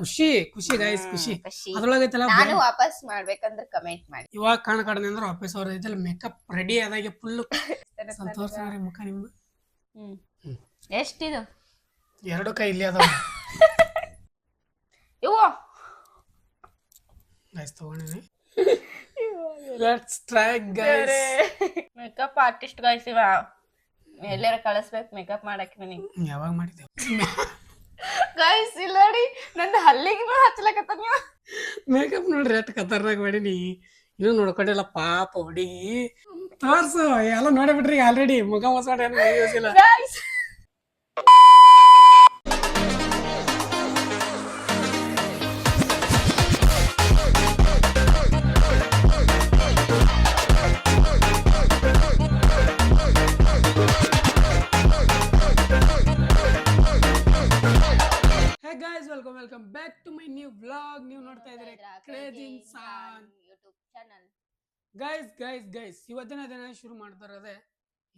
ಖುಷಿ ಖುಷಿ ಗೈಸ್ ಖುಷಿ ಅದ್ರೊಳಗೈತಲ್ಲ ನಾನು ವಾಪಸ್ ಮಾಡ್ಬೇಕಂದ್ರೆ ಕಮೆಂಟ್ ಮಾಡಿ. ಇವಾಗ ಕಡೆ ಅಂದ್ರೆ ವಾಪಸ್ ಅವ್ರ ಐತಲ್ಲ ಮೇಕಪ್ ರೆಡಿ ಆದಾಗೆ ಫುಲ್ ಸಂತೋಷ ಮುಖ ನಿಮ್ದು. ಎಷ್ಟಿದು? 2 ಕೈ ಇಲ್ಲಿ ಅದಾವ ಇವು ಗೈಸ್ ತಗೊಂಡಿನಿ. Let's try guys. Makeup artist guys ಇವ ಎಲ್ಲಾರ ಕಳಿಸ್ಬೇಕು ಮೇಕಪ್ ಮಾಡಕ್ಕೆ ನನಗೆ. ಯಾವಾಗ ಮಾಡಿದ್ದೇವೆ ಗೈಸ್ ಇಲ್ಲ ನೋಡಿ ನನ್ನ ಹಲ್ಲಿಗೆ ಹಚ್ಚಲಕತ್ತ ನೀವು ಮೇಕಪ್ ನೋಡ್ರಿ ಎಷ್ಟು ಖತರ್ನಾಕ್ ಮಾಡೀನಿ. ಇನ್ನೂ ನೋಡ್ಕೊಂಡಿಲ್ಲ ಪಾಪ ಹುಡುಗಿ. ತೋರ್ಸು ಎಲ್ಲ ನೋಡೇ ಬಿಟ್ರಿ ಆಲ್ರೆಡಿ ಮುಖ ಹೊಸಾಡ ಏನು ಯೋಚಿಲ್ಲ. Welcome back to my new vlog. ನೀವು ನೋಡ್ತಾ ಇದ್ದೀರಾ crazy Insaan YouTube channel. Guys ಇವತ್ತಿನ ದಿನ ಶುರು ಮಾಡ್ತಾರದೆ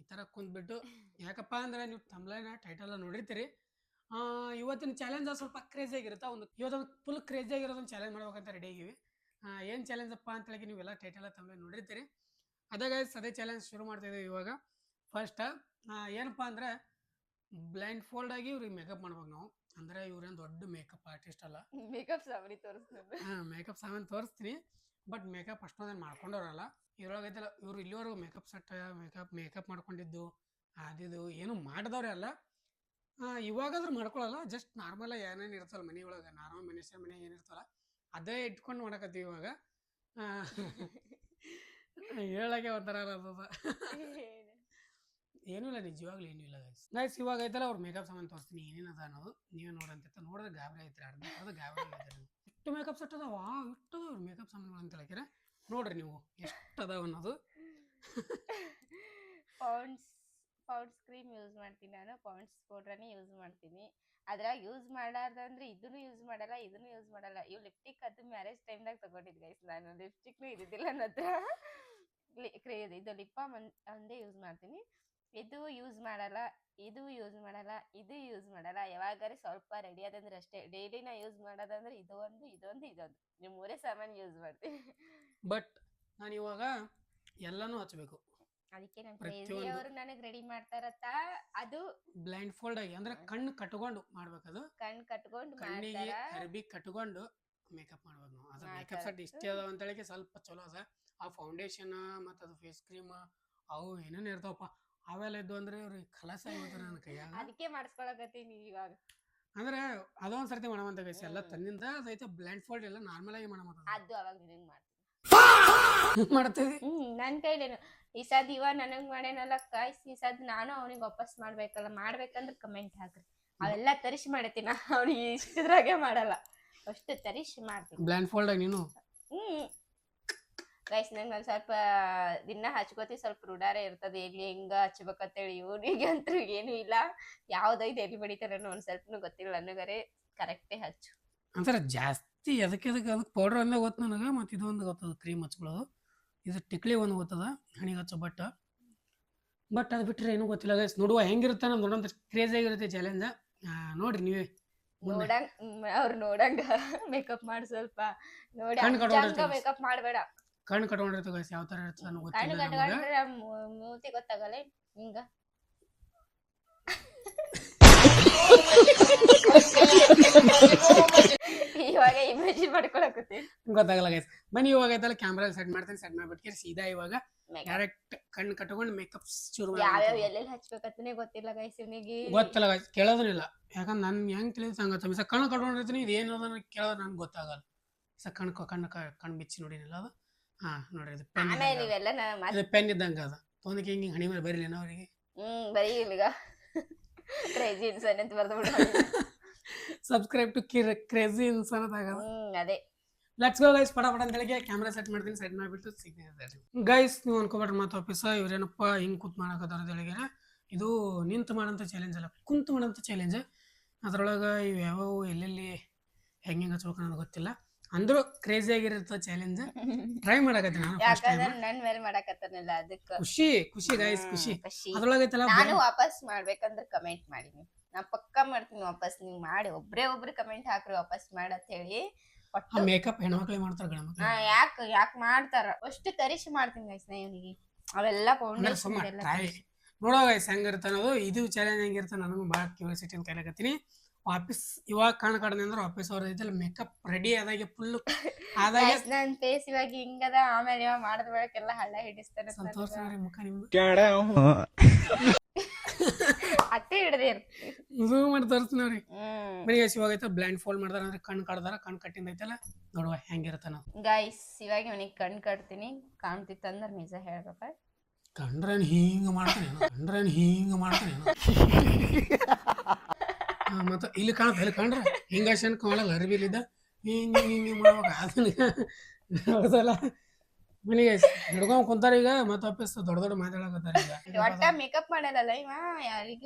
ಈ ತರ ಕುಂತ್ಬಿಟ್ಟು. ಯಾಕಪ್ಪ ಅಂದ್ರೆ ನೀವು ತಮ್ಲೈನ ಟೈಟಲ್ ನೋಡಿರ್ತೀರಿ. ಇವತ್ತಿನ ಚಾಲೆಂಜ್ ಸ್ವಲ್ಪ ಕ್ರೇಜಿ ಆಗಿರುತ್ತೆ. ಇವತ್ತೊಂದು ಫುಲ್ ಕ್ರೇಜಿ ಆಗಿರೋದೊಂದು ಚಾಲೆಂಜ್ ಮಾಡ್ಬೇಕಂತ ರೆಡಿ ಆಗಿವಿ. ಏನು ಚಾಲೆಂಜ್ ಅಪ್ಪ ಅಂತ ಹೇಳಿ ನೀವೆಲ್ಲ ಟೈಟಲ್ ತಮ್ಲೈನ್ ನೋಡಿರ್ತೀರಿ. ಅದೇ ಚಾಲೆಂಜ್ ಶುರು ಮಾಡ್ತಾ ಇದೀವಿ ಇವಾಗ. ಫಸ್ಟ್ ಏನಪ್ಪ ಅಂದ್ರೆ ಬ್ಲೈಂಡ್ ಫೋಲ್ಡ್ ಆಗಿ ಇವ್ರಿಗೆ ಮೇಕಪ್ ಮಾಡ್ಬೇಕು ನಾವು. ಅಂದ್ರೆ ಇವ್ರೇನು ದೊಡ್ಡ ಮೇಕಪ್ ಆರ್ಟಿಸ್ಟ್ ಅಲ್ಲ. ಮೇಕಪ್ ಸಾಮಾನು ತೋರಿಸ್ತೀನಿ. ಮೇಕಪ್ ಸಾಮಾನು ತೋರಿಸ್ತೀನಿ, ಬಟ್ ಮೇಕಪ್ ಅಷ್ಟೊಂದೇನು ಮಾಡ್ಕೊಂಡವ್ರಲ್ಲ. ಇವ್ರೊಳಗೈತಲ್ಲ ಇವ್ರು ಇಲ್ಲಿವರೆಗೂ ಮೇಕಪ್ ಸೆಟ್ ಮೇಕಪ್ ಮಾಡ್ಕೊಂಡಿದ್ದು ಅದಿದು ಏನು ಮಾಡಿದವ್ರೆ ಅಲ್ಲ. ಇವಾಗಾದ್ರೂ ಮಾಡ್ಕೊಳಲ್ಲ. ಜಸ್ಟ್ ನಾರ್ಮಲ್ ಏನೇನು ಇರ್ತಲ್ಲ ಮನೆ ಒಳಗೆ, ನಾರ್ಮಲ್ ಮನುಷ್ಯರ ಮನೆ ಏನಿರ್ತಲ್ಲ ಅದೇ ಇಟ್ಕೊಂಡು ಮಾಡಕತ್ತೀವಿ ಇವಾಗ. ಹೇಳಕ್ಕೆ ಒಂಥರ ಏನೂ ಇಲ್ಲ, ನಿಜವಾಗ್ಲೂ ಏನೂ ಇಲ್ಲ ಗೈಸ್. ಇವಾಗ ಐತಲ್ಲ ಅವ್ರು ಮೇಕಪ್ ಸಾಮಾನು ತೋರಿಸ್ತೀನಿ ಏನೇನದ ಅನ್ನೋದು. ನೀವೇ ನೋಡಂತ ನೋಡಿದ್ರೆ ಗಾಬರಿ ಐತ್ರಿ. ಅರ್ಧ ಗಾಬರಿ ಐತ್ರಿ. ಎಷ್ಟು ಮೇಕಪ್ ಸೆಟ್ ಅದಾವ, ಎಷ್ಟು ಅದಾವ ಮೇಕಪ್ ಸಾಮಾನುಗಳು ಅಂತ ಹೇಳಕ್ಕಿರ. ನೋಡ್ರಿ ನೀವು ಎಷ್ಟು ಅದಾವ ಅನ್ನೋದು. ಪೌಂಡ್ಸ್ ಕ್ರೀಮ್ ಯೂಸ್ ಮಾಡ್ತೀನಿ ನಾನು. ಪೌಂಡ್ಸ್ ಪೌಡ್ರನ್ನೇ ಯೂಸ್ ಮಾಡ್ತೀನಿ. ಅದ್ರಾಗ ಯೂಸ್ ಮಾಡಾರ್ದಂದ್ರೆ ಇದನ್ನು ಯೂಸ್ ಮಾಡಲ್ಲ, ಇದನ್ನು ಯೂಸ್ ಮಾಡಲ್ಲ. ಇವು ಲಿಪ್ಟಿಕ್ ಅದು ಮ್ಯಾರೇಜ್ ಟೈಮ್ದಾಗ ತಗೊಂಡಿದ್ದು ಗೈಸ್. ನಾನು ಲಿಪ್ಸ್ಟಿಕ್ನು ಇದ್ದಿದ್ದಿಲ್ಲ ನನ್ನ ಹತ್ರ. ಇದು ಲಿಪ್ ಬಾಮ್ ಒಂದೇ ಯೂಸ್ ಮಾಡ್ತೀನಿ. ಇದು ಯೂಸ್ ಮಾಡಲ್ಲ, ಇದು ಯೂಸ್ ಮಾಡಲ್ಲ, ಇದು ಯೂಸ್ ಮಾಡಲ್ಲ. ಯಾವಾಗಾರೆ ಸ್ವಲ್ಪ ರೆಡಿ ಆದಂದ್ರೆ ಅಷ್ಟೇ. ಡೈಲಿ ನಾ ಯೂಸ್ ಮಾಡೋದಂದ್ರೆ ಇದೊಂದು ನೀವು 3 ಸಾಮಾನು ಯೂಸ್ ಮಾಡ್ತೀನಿ. ಬಟ್ ನಾನು ಇವಾಗ ಎಲ್ಲಾನು ಹಚ್ಚಬೇಕು. ಅದಕ್ಕೆ ನಮ್ಮ ಕ್ರೇಜಿ ಅವರು ನನಗೆ ರೆಡಿ ಮಾಡ್ತಾರತ್ತ. ಅದು ಬ್ಲೈಂಡ್ ಫೋಲ್ಡ್ ಆಗಿ ಅಂದ್ರೆ ಕಣ್ಣು ಕಟ್ಕೊಂಡು ಮಾಡ್ಬೇಕದು. ಕಣ್ಣು ಕಟ್ಕೊಂಡು ಕಣ್ಣಿಗೆ ಅರ್ಬಿ ಕಟ್ಕೊಂಡು ಮೇಕಪ್ ಮಾಡ್ಬೇಕು ನಾವು. ಅದು ಮೇಕಪ್ ಸೆಟ್ ಇಷ್ಟೇ ಅದಾವ ಅಂತ ಹೇಳಿ ಸ್ವಲ್ಪ ಚಲೋ ಅದ. ಆ ಫೌಂಡೇಶನ್ ಮತ್ತು ಅದು ಫೇಸ್ ಕ್ರೀಮ್ ಅವು ಏನೇನು ಇರ್ತಾವಪ್ಪ ಅವೆಲ್ಲ ಇದ್ದು ಅಂದ್ರೆ ಇವ್ರಿಗೆ ಖಲಾಸ ಆಗಿರ್ತಾರೆ ನನ್ನ ಕೈಯಾಗ. ಅದಕ್ಕೆ ಮಾಡಿಸ್ಕೊಳಕತ್ತೀನಿ ಇವಾಗ. ಅಂದ್ರೆ ಅದೊಂದ್ ಸರ್ತಿ ಮಾಡಮಂತ ಗೈಸ್. ಎಲ್ಲ ತನ್ನಿಂದ ಅದೈತೆ ಬ್ಲೈಂಡ್ ಫೋಲ್ಡ್ ಎಲ್ಲ ನಾರ್ಮಲ್ ಆಗಿ ಮಾಡಮಂತ. ಅದು ಅವಾಗ ನಿನಗೆ ಮಾಡ್ತೀವಿ. ನನ್ನ ಕೈಲೇನು ಈ ಸದ್ ಇವ ನನಗ್ ಮಾಡೇನಲ್ಲ ಕಾಯ್ಸ್. ಈ ಸದ್ ನಾನು ಅವನಿಗೆ ವಾಪಸ್ ಮಾಡ್ಬೇಕಲ್ಲ. ಮಾಡ್ಬೇಕಂದ್ರೆ ಕಮೆಂಟ್ ಹಾಕ್ರಿ. ಅವೆಲ್ಲ ತರಿಸಿ ಮಾಡತ್ತೀನಿ ಅವ್ನಿಗೆ. ಇಷ್ಟದ್ರಾಗೆ ಮಾಡಲ್ಲ, ಅಷ್ಟು ತರಿಸಿ ಮಾಡ್ತೀನಿ. ಬ್ಲೈಂಡ್ ಫೋಲ್ಡ್ ಆಗಿ ನೀನು ಗೈಸ್ ನಂಗೆ ಒಂದು ಸ್ವಲ್ಪ ದಿನ ಹಚ್ಕೋತಿ. ಸ್ವಲ್ಪ ರೂಢಾರೆ ಇರ್ತದೆ ಎಲ್ಲಿ ಹೆಂಗ ಹಚ್ಬೇಕಂತೇಳಿ. ಇವನಿಗೆ ಅಂತೂ ಏನು ಇಲ್ಲ. ಯಾವ್ದೈದು ಎಲ್ಲಿ ಬಡಿತಾರೆ ಒಂದ್ ಸ್ವಲ್ಪನೂ ಗೊತ್ತಿಲ್ಲ ನನಗರೆ. ಕರೆಕ್ಟೇ ಹಚ್ಚು ಅಂತಾರೆ ಜಾಸ್ತಿ. ಅದಕ್ಕೆ ಅದಕ್ಕೆ ಪೌಡರ್ ಒಂದೇ ಗೊತ್ತು ನನಗೆ. ಮತ್ತು ಇದು ಒಂದು ಗೊತ್ತದ ಕ್ರೀಮ್ ಹಚ್ಕೊಳ್ಳೋದು. ಇದು ಟಿಕ್ಲಿ ಒಂದು ಗೊತ್ತದ ಹಣಿಗೆ ಹಚ್ಚೋ. ಬಟ್ ಅದು ಬಿಟ್ಟರೆ ಏನೂ ಗೊತ್ತಿಲ್ಲ ಗೈಸ್. ನೋಡುವ ಹೆಂಗಿರುತ್ತೆ ನಮ್ದು. ನೋಡೋಂಥ ಕ್ರೇಜಿ ಆಗಿರುತ್ತೆ ಚಾಲೆಂಜ್. ನೋಡ್ರಿ ನೀವೇ ಅವ್ರು ನೋಡಂಗ ಮೇಕಪ್ ಮಾಡಿ ಸ್ವಲ್ಪ ನೋಡಿ. ಮೇಕಪ್ ಮಾಡಬೇಡ. ಕಣ್ಣು ಕಟ್ಕೊಂಡಿರ್ತದೆ ಗೈಸ್. ಯಾವ ತರ ಇರ್ತದೆ ನನಗೆ ಗೊತ್ತಿಲ್ಲ. ಕಣ್ಣು ಕಟ್ಕೊಂಡ್ರೆ ಮೂತಿ ಗೊತ್ತಾಗಲ್ಲ ಹಿಂಗ. ಇವಾಗ ಇಮೇಜಿನ್ ಮಾಡ್ಕೊಳಕತ್ತಿ ಗೊತ್ತಾಗಲ್ಲ ಗೈಸ್. ಬನ್ನಿ ಇವಾಗ ಐತಲ್ಲ ಕ್ಯಾಮ್ರಾ ಸೆಟ್ ಮಾಡ್ತೀನಿ. ಸೆಟ್ ಮಾಡ್ಬಿಟ್ಟು ಸೀದಾ ಇವಾಗ ಡೈರೆಕ್ಟ್ ಕಣ್ಣು ಕಟ್ಕೊಂಡು ಮೇಕಪ್ ಶುರು ಮಾಡಿ. ಯಾವ್ಯಾವ ಎಲ್ಲೆಲ್ಲಿ ಹಚ್ಬೇಕಂತಾನೆ ಗೊತ್ತಿಲ್ಲ ಗೈಸ್ ಇವನಿಗೆ. ಗೊತ್ತಿಲ್ಲ ಗೈಸ್, ಕೇಳೋದಿಲ್ಲ. ಯಾಕಂದ್ರೆ ನನ್ ಹೆಂಗ್ ತಿಳಿದ ಸಂಗತ ಮಿಸ ಕಣ್ಣು ಕಟ್ಕೊಂಡಿರ್ತೀನಿ. ಇದು ಏನು ಅದನ್ನ ಕೇಳೋದು ನನ್ಗೆ ಗೊತ್ತಾಗಲ್ಲ. ಕಣ್ಣು ಬಿಚ್ಚಿ ನೋಡಿನಿಲ್ಲ ಅದು. ನೋಡ್ರಿ ಇದು ಪೆನ್. ಇದು ಪೆನ್ ಇದ್ದಂಗ ಅದ. ತೊಂದಕ್ಕೆ ಹಿಂಗೆ ಹಣಿ ಮೇಲೆ ಬರೀಲಿನ ಅವರಿಗೆ. ಬರೀ ಈಗ ಕ್ರೇಜಿ ಇನ್ಸಾನ್ ಅಂತ ಬರ್ದು ಬಿಡು. ಸಬ್ಸ್ಕ್ರೈಬ್ ಟು ಕ್ರೇಜಿ ಇನ್ಸಾನ್ ಅಂತ ಆಗದ. ಅದೇ ಲೆಟ್ಸ್ ಗೋ ಗೈಸ್. ಪಟ ಅಂತ ಹೇಳಿ ಕ್ಯಾಮ್ರಾ ಸೆಟ್ ಮಾಡ್ತೀನಿ. ಸೆಟ್ ಮಾಡಿಬಿಟ್ಟು ಸಿಗ್ತೀನಿ ಗೈಸ್. ನೀವು ಅನ್ಕೋಬೇಡ್ರಿ ಮತ್ತೆ ಆಫೀಸ ಇವ್ರೇನಪ್ಪ ಹಿಂಗ್ ಕೂತ್ ಮಾಡಕತ್ತಾರ ಹೇಳಿಗೆ. ಇದು ನಿಂತು ಮಾಡೋಂಥ ಚಾಲೆಂಜ್ ಅಲ್ಲ, ಕುಂತು ಮಾಡೋಂಥ ಚಾಲೆಂಜ್. ಅದ್ರೊಳಗೆ ಇವು ಯಾವ್ಯಾವ ಎಲ್ಲೆಲ್ಲಿ ಹೆಂಗೆ ಹಚ್ಬೇಕು ಅನ್ನೋದು ಗೊತ್ತಿಲ್ಲ. ಅಂದ್ರೂ ಕ್ರೇಜಿ ಆಗಿರುತ್ತೆ ಚಾಲೆಂಜ್. ಟ್ರೈ ಮಾಡಕತ್ತೀನಿ ನಾನು. ಯಾಕಂದ್ರೆ ನನ್ನ ಮೇಲೆ ಮಾಡಕತ್ತಾನಲ್ಲ ಅದಕ್ಕೆ ಖುಷಿ ಗೈಸ್ ಖುಷಿ. ಅದ್ರೊಳಗೈತಲ್ಲ ನಾನು ವಾಪಸ್ ಮಾಡ್ಬೇಕಂದ್ರೆ ಕಮೆಂಟ್ ಮಾಡಿ. ನಾ ಪಕ್ಕಾ ಮಾಡ್ತೀನಿ ವಾಪಸ್. ನೀವ್ ಮಾಡಿ ಒಬ್ರೇ ಕಮೆಂಟ್ ಹಾಕ್ರಿ ವಾಪಸ್ ಮಾಡತ್ ಹೇಳಿ. ಆ ಮೇಕಪ್ ಹೆಣ್ಮಕ್ಳಿಗೆ ಮಾಡ್ತಾರ ಗಂಡ ಮಕ್ಳು ಯಾಕ್ ಮಾಡ್ತಾರ ಅಷ್ಟು ತರಿಸಿ ಮಾಡ್ತೀನಿ ಗೈಸ್ ನಾ ಇವ್ನಿಗೆ. ಅವೆಲ್ಲ ಫೌಂಡೇಶನ್ ಟ್ರೈ ನೋಡೋ ಗೈಸ್ ಹೆಂಗಿರ್ತ ಅನ್ನೋದು. ಇದು ಚಾಲೆಂಜ್ ಹೆಂಗಿರ್ತ ನನಗೂ ಭಾಳ ಕ್ಯೂರಿಯಾಸಿಟಿ ಅಂತ ಕಲಿಕತ್ತೀನಿ. ವಾಪಸ್ ಇವಾಗ ಕಾಣ್ಕಡ್ದೆ ಅಂದ್ರೆ ವಾಪಸ್ ಅವ್ರ ಐತಲ್ಲ ಮೇಕಪ್ ರೆಡಿ ಆದಾಗೆ ಫುಲ್ ಆದಾಗೆ ನನ್ ಫೇಸ್ ಇವಾಗ ಹಿಂಗದ, ಆಮೇಲೆ ಇವಾಗ ಮಾಡಿದ ಬೆಳಕೆಲ್ಲ ಹಳ್ಳ ಹಿಡಿಸ್ತಾನೆ. ಸಂತೋಷ ಮುಖ ನಿಮ್ದು ಅಟ್ಟೆ ಹಿಡ್ದೆ ಇದು ಮಾಡಿ ತೋರಿಸ್ತೀವಿ ಬರೀ ಇವಾಗ ಐತೆ ಬ್ಲೈಂಡ್ ಫೋಲ್ಡ್ ಮಾಡ್ದಾರ ಅಂದ್ರೆ ಕಣ್ ಕಡ್ದಾರ, ಕಣ್ ಕಟ್ಟಿಂದ ಐತಲ್ಲ ನೋಡುವ ಹೆಂಗಿರತ್ತ ನಾವು. ಗೈಸ್ ಇವಾಗ ಇವನಿಗೆ ಕಣ್ ಕಟ್ತೀನಿ, ಕಾಣ್ತಿತ್ತಂದ್ರ ನಿಜ ಹೇಳ್ಬೇಕ. ಕಂಡ್ರೇನ್ ಹಿಂಗ ಮಾಡ್ತಾನೆ ಮತ್ತ ಇಲ್ಲಿ ಕಾಣತ್ತ ಇಲ್ಲಿ ಕಂಡ್ರ ಹಿಂಗ ಶನ್ ಕಾಣಲ್ಲ ಅರಿಬಿಲಿದ್ದ ಹಿಂಗ ಹಿಂಗ ಮಾಡ್ಬೇಕ ಅದಲ್ಲ ಮನೆಗೆ ಹಿಡ್ಕೊಂಡ್ ಕುಂತಾರ. ಈಗ ಮತ್ತ ವಾಪಸ್ ದೊಡ್ಡ ಮಾತಾಡಕತ್ತಾರ. ಈಗ ಒಟ್ಟ ಮೇಕಪ್ ಮಾಡಲ್ಲ ಇವ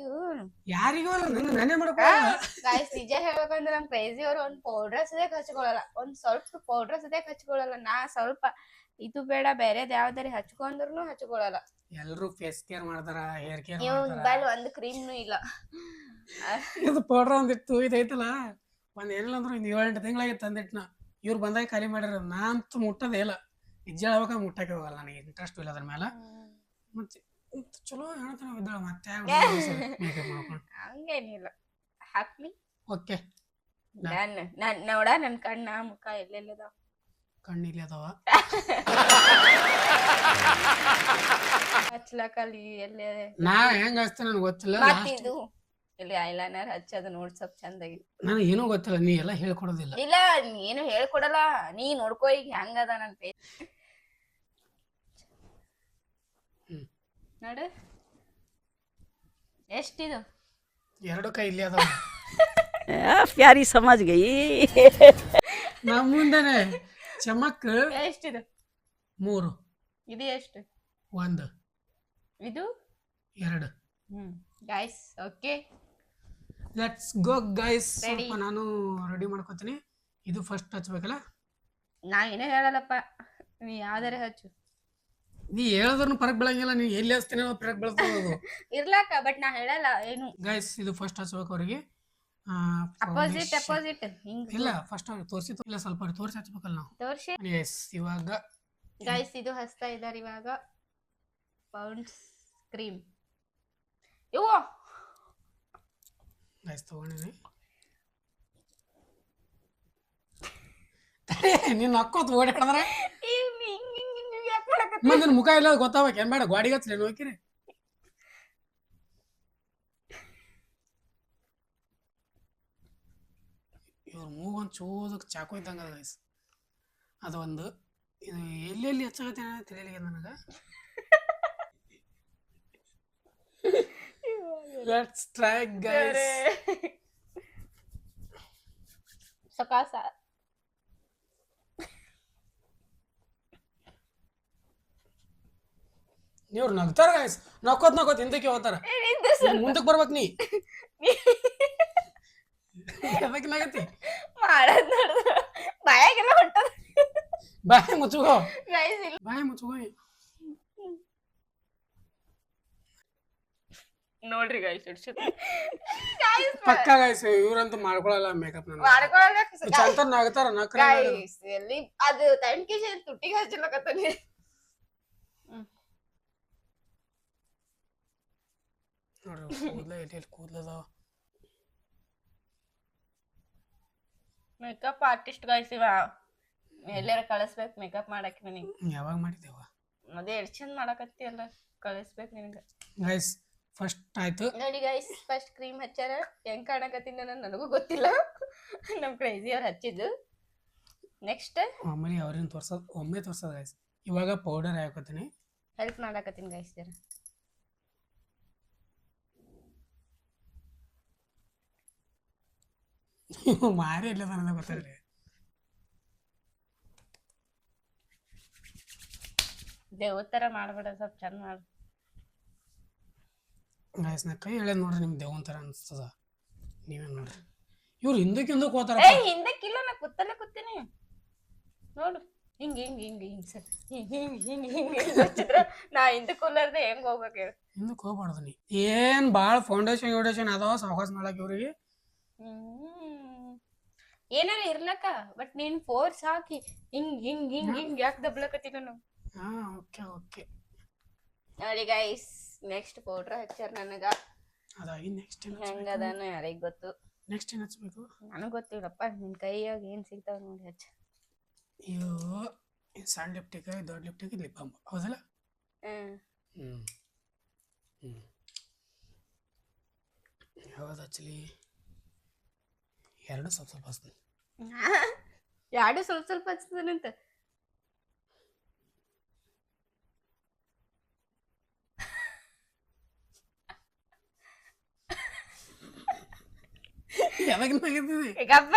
ಯಾರಿಗೂ ನಾನೇ ಮಾಡ್ಕೊ. ಗಾಯ್ಸ್ ನಿಜ ಹೇಳ್ಬೇಕಂದ್ರೆ ನಮ್ ಕ್ರೇಜಿ ಅವ್ರು ಒಂದ್ ಪೌಡರ್ ಸದ್ಯಕ್ ಹಚ್ಕೊಳಲ್ಲ, ಒಂದ್ ಸ್ವಲ್ಪ ಪೌಡರ್ ಸದ್ಯಕ್ ಹಚ್ಕೊಳಲ್ಲ. ನಾ ಸ್ವಲ್ಪ ಇದು ಬೇಡ ಬೇರೆದ್ ಯಾವ್ದಾರಿ ಹಚ್ಕೊಂಡ್ರು ಹಚ್ಕೊಳಲ್ಲ. ಎಲ್ರು ಫೇಸ್ ಕೇರ್ ಮಾಡ್ತಾರ, ಹೇರ್ ಕೇರ್ ಬಲ್ ಒಂದ್ ಕ್ರೀಮ್ನು ಇಲ್ಲ. ಇದು ಪೌಡರ್ ಒಂದಿಟ್ಟು ಇದೈತಲ್ಲ ಒಂದ್ ಏನಿಲ್ಲ ಅಂದ್ರು 7-8 ತಿಂಗಳಾಗಿತ್ತು ತಂದಿಟ್ನ. ಇವ್ರು ಬಂದಾಗ ಖಾಲಿ ಮಾಡ್ಯಾರ. ನಾ ಅಂತೂ ಮುಟ್ಟದೇ ಇಲ್ಲ. ನಿಜ ಹೇಳ್ಬೇಕ ಮುಟ್ಟಕ್ಕೆ ಹೋಗಲ್ಲ, ನನಗೆ ಇಂಟ್ರೆಸ್ಟ್ ಇಲ್ಲ ಅದ್ರ ಮೇಲೆ. ಮತ್ತೆ ಚಲೋ ಹೇಳ್ತಾನೆ ಇದ್ದಾಳ ಮತ್ತೆ ಮೇಕಪ್ ಮಾಡ್ಕೊಂಡು ಹಂಗೇನಿಲ್ಲ. ಹಾಕ್ಲಿ ಓಕೆ. ನನ್ ನೋಡ ನನ್ ಕಣ್ಣ ಮುಖ ಎಲ್ಲೆಲ್ಲದ ಕಣ್ಣಿಲಿ ಅದಾವ ಹಚ್ಲಕಲ್ಲಿ ಎಲ್ಲೇ ನಾ ಹೆಂಗ ಹಚ್ತೇನೆ ನನಗೆ ಗೊತ್ತಿಲ್ಲ. ಇದು ಇಲ್ಲಿ ಐಲೈನರ್ ಹಚ್ಚೋದು ನೋಡ್ ಸ್ವಲ್ಪ ಚಂದಾಗಿ. ನನಗೆ ಏನೂ ಗೊತ್ತಿಲ್ಲ, ನೀ ಎಲ್ಲ ಹೇಳ್ಕೊಡೋದಿಲ್ಲ. ಇಲ್ಲ ನೀನು ಹೇಳ್ಕೊಡಲ್ಲ, ನೀ ನೋಡ್ಕೋ ಈಗ ಹೆಂಗದ ನನ್ ಫೇಸ್ ನೋಡು. ಎಷ್ಟಿದು? 2 ಕೈ ಇಲ್ಲಿ ಅದಾವ. ಪ್ಯಾರಿ ಸಮಾಜ್ ಗೈ ನಮ್ಮ ಮುಂದೆನೆ ಚಮಕ್. ಎಷ್ಟಿದು? 3. ಇದು ಎಷ್ಟು? 1. ಇದು 2. Guys okay let's go guys. ಸ್ವಲ್ಪ ನಾನು ರೆಡಿ ಮಾಡ್ಕೋತೀನಿ. ಇದು ಫಸ್ಟ್ ಹಚ್ಬೇಕಲ್ಲ. ನಾ ಏನೋ ಹೇಳಲ್ಲಪ್ಪ, ನೀ ಯಾವ್ದಾರ ಹಚ್ಚು. ನೀ ಹೇಳಿದ್ರು ಫರಕ್ ಬೀಳಂಗಿಲ್ಲ. ನೀ ಎಲ್ಲಿ ಹಚ್ತೀನಿ ಫರಕ್ ಬೀಳ್ತದ ಇರ್ಲಾಕ, ಬಟ್ ನಾ ಹೇಳಲ್ಲ ಏನು. ಗೈಸ್ ಇದು ಫಸ್ಟ್ ಹಚ್ಬೇಕು ಅವ್ರಿಗೆ. ಅಪೋಸಿಟ್ ಇಲ್ಲ ಫಸ್ಟ್ ಅವ್ರಿಗೆ ತೋರಿಸಿಲ್ಲ, ಸ್ವಲ್ಪ ಅವ್ರಿಗೆ ತೋರಿಸಿ ಹಚ್ಬೇಕಲ್ಲ ನಾವು. ತೋರ್ಸಿ ಎಸ್ ಇವಾಗ ಗೈಸ್ ಇದು ಹಚ್ತಾ ಇದ್ದಾರೆ ಇವಾಗ ಪೌಂಡ್ಸ್ ಕ್ರೀಮ್. ಇವು ಗೈಸ್ ತಗೊಂಡಿನಿ. ನೀನ್ ನಕ್ಕೋತ್ ಓಡಾಡಿದ್ರೆ ಮಂದಿನ ಮುಖ ಇಲ್ಲ ಗೊತ್ತಾಗಬೇಕು. ಏನ್ ಬೇಡ ಗಾಡಿಗೆ ಹಚ್ಲೇನು ಹೋಗಿರಿ. ಇವ್ರ ಮೂಗೊಂದು ಚೂದಕ್ಕೆ ಚಾಕು ಇದ್ದಂಗ ಗೈಸ್. ಅದು ಒಂದು ಇದು ಎಲ್ಲೆಲ್ಲಿ ಹೆಚ್ಚಾಗತ್ತೆ ತಿಳಿಯಲಿಗೆ ನನಗೆ. Let's try guys. ಸಕಾಸ ಇವ್ರು ನಗ್ತಾರ ಗೈಸ್. ನಕ್ಕೋತ್ ಹಿಂದಕ್ಕೆ ಹೋಗ್ತಾರ. ಮುಂದಕ್ಕೆ ಬರ್ಬೇಕು ನೀ. ಅದಕ್ಕೆ ನಗತಿ ಮಾಡದ್ ನೋಡಿದ್ರ ಬಾಯಾಗೆಲ್ಲ ಹೊಂಟದ. ಬಾಯಿ ಮುಚ್ಚುಗೋ, ಗೈಸ್ ಇಲ್ಲ ಬಾಯಿ ಮುಚ್ಚುಗೋ. ನೋಡ್ರಿ ಗೈಸ್ ಪಕ್ಕ ಗೈಸ್ ಇವ್ರಂತೂ ಮಾಡ್ಕೊಳಲ್ಲ ಮೇಕಪ್. ಚಂತ ನಗ್ತಾರ ನಕ್ರ ಎಲ್ಲಿ ಅದು ತಣ್ಕಿ ತುಟ್ಟಿಗೆ ಹಚ್ಚಲಕತ್ತಾನೆ. ನೋಡ್ರಿ ಕೂದಲ ಎಲ್ಲಿ ಕೂದಲದಾವ. ಮೇಕಪ್ ಆರ್ಟಿಸ್ಟ್ ಗೈಸ್ ಇವ. ಎಲ್ಲಾರ ಕಳಿಸ್ಬೇಕು ಮೇಕಪ್ ಮಾಡಕ್ಕೆ ನನಗೆ. ಯಾವಾಗ ಮಾಡಿದ್ದೇವ ಅದೇ ಎಷ್ಟು ಚಂದ ಮಾಡಕತ್ತಿ ಎಲ್ಲ ಕಳಿಸ್ಬೇಕು ನಿನಗೆ ಗೈಸ್. ಫಸ್ಟ್ ಆಯ್ತು ನೋಡಿ ಗೈಸ್, ಫಸ್ಟ್ ಕ್ರೀಮ್ ಹಚ್ಚಾರ. ಹೆಂಗ್ ಕಾಣಕತ್ತೀನಿ ನನಗೂ ಗೊತ್ತಿಲ್ಲ, ನಮ್ ಕ್ರೇಜಿ ಅವ್ರು ಹಚ್ಚಿದ್ದು. ನೆಕ್ಸ್ಟ್ ಆಮೇಲೆ ಅವ್ರೇನು ತೋರ್ಸೋದು ಒಮ್ಮೆ ತೋರ್ಸೋದು ಗೈಸ್. ಇವಾಗ ಪೌಡರ್ ಹಾಕೋತೀನಿ, ಹೆಲ್ಪ್ ಮಾಡಕತ್ತೀನಿ ಗೈಸ್ ಜರ. ಮಾರಿ ಇಲ್ಲ ನನಗೆ ಗೊತ್ತಾಗ್ರಿ. ದೇವ್ರ ಥರ ಮಾಡ್ಬೇಡ, ಸ್ವಲ್ಪ ಚಂದ ಮಾಡು ಗೈಸ್. ನಾ ಕೈ ಹೇಳೋದು ನೋಡ್ರಿ ನಿಮ್ಗೆ ದೇವನ್ ಥರ ಅನಿಸ್ತದ. ನೀವೇನು ನೋಡ್ರಿ ಇವ್ರು ಹಿಂದಕ್ಕೆ ಹೋಗ್ತಾರ. ಹಿಂದಕ್ಕಿಲ್ಲ, ನಾ ಕೂತಲ್ಲೇ ಕೂತೀನಿ ನೋಡು. ಹಿಂಗ್ ಸರ್ ಹಿಂಗ್ ಹಚ್ಚಿದ್ರ ನಾ ಹಿಂದಕ್ಕೆ ಕೂಲರ್ದೆ ಹೆಂಗ್ ಹೋಗ್ಬೇಕು ಹೇಳು. ಹಿಂದಕ್ಕೆ ಹೋಗ್ಬಾರ್ದು ನೀ ಏನ್ ಭಾಳ ಫೌಂಡೇಶನ್ ಅದಾವ ಸಾವಕಾಶ ಮಾಡಕ್ ಇವ್ರಿಗೆ. ಏನಾರ ಇರ್ಲಕ್ಕ ಬಟ್ ನೀನ್ ಫೋರ್ಸ್ ಹಾಕಿ ಹಿಂಗ್ ಯಾಕೆ ದಬ್ಲಕತ್ತಿ ನಾನು. ಓಕೆ ನೋಡಿ ಗೈಸ್ ನೆಕ್ಸ್ಟ್ ಪೌಡ್ರ್ ಹಚ್ಚಾರ ನನಗ. ಅದಾಗಿ ನೆಕ್ಸ್ಟ್ ಹೆಂಗದಾನ ಯಾರಿಗ್ ಗೊತ್ತು. ನೆಕ್ಸ್ಟ್ ಏನ್ ಹಚ್ಬೇಕು ನನಗ್ ಗೊತ್ತಿಲ್ಲಪ್ಪ. ನಿನ್ ಕೈಯಾಗ ಏನ್ ಸಿಗ್ತಾವ ನೋಡಿ ಹಚ್ಚ. ಇವು ಸಣ್ಣ ಲಿಪ್ಟಿಕ್ ದೊಡ್ಡ ಲಿಪ್ಟಿಕ್ ಲಿಪ್ ಬಾಮ್ ಹೌದಲ್ಲ. ಯಾವ್ದು ಹಚ್ಚಲಿ? ಎರಡು ಸ್ವಲ್ಪ ಸ್ವಲ್ಪ ಹಚ್ತೀನಿ. ಎರಡು ಸ್ವಲ್ಪ ಸ್ವಲ್ಪ ಹಚ್ತಾನಂತ. ಯಾವಾಗಿಂದಾಗಿದ್ದೀವಿ ಈಗಪ್ಪ